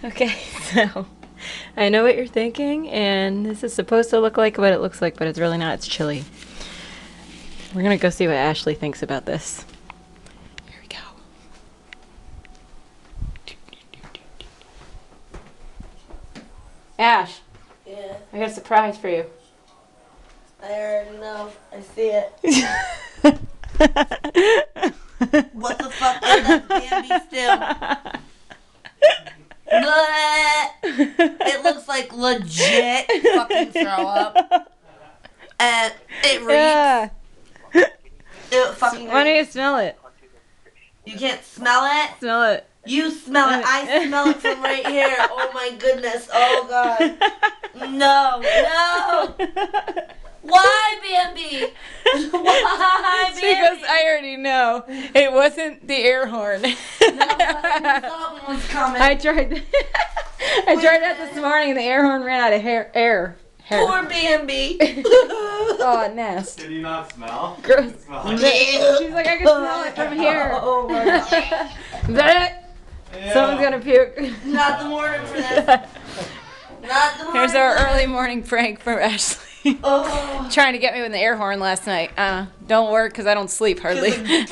Okay, so I know what you're thinking, and this is supposed to look like what it looks like, but it's really not. It's chili. We're gonna go see what Ashley thinks about this. Here we go. Ash, Yeah, I got a surprise for you. I already know. I see it. What the fuck is that Bambi still? Bleh. It looks like legit fucking throw up. And it reeks. Yeah. It fucking Why don't you reeks. smell it? You can't smell it? Smell it. You smell it. I smell it from right here. Oh my goodness. Oh god. No. No. Why, Bambi? Why, Bambi? Because I already know it wasn't the air horn. No, I thought one was coming. I tried. I tried that this morning, and the air horn ran out of air. Poor Bambi. Oh, nest. Did you not smell? Gross. It smelled like She's like, I can smell it from here. Oh my god. Is that it? Yeah. Someone's gonna puke. Not the morning for this. Not the morning. Here's our for this. early morning prank for Ashley. Oh. Trying to get me with the air horn last night. Don't work because I don't sleep hardly. Bitch.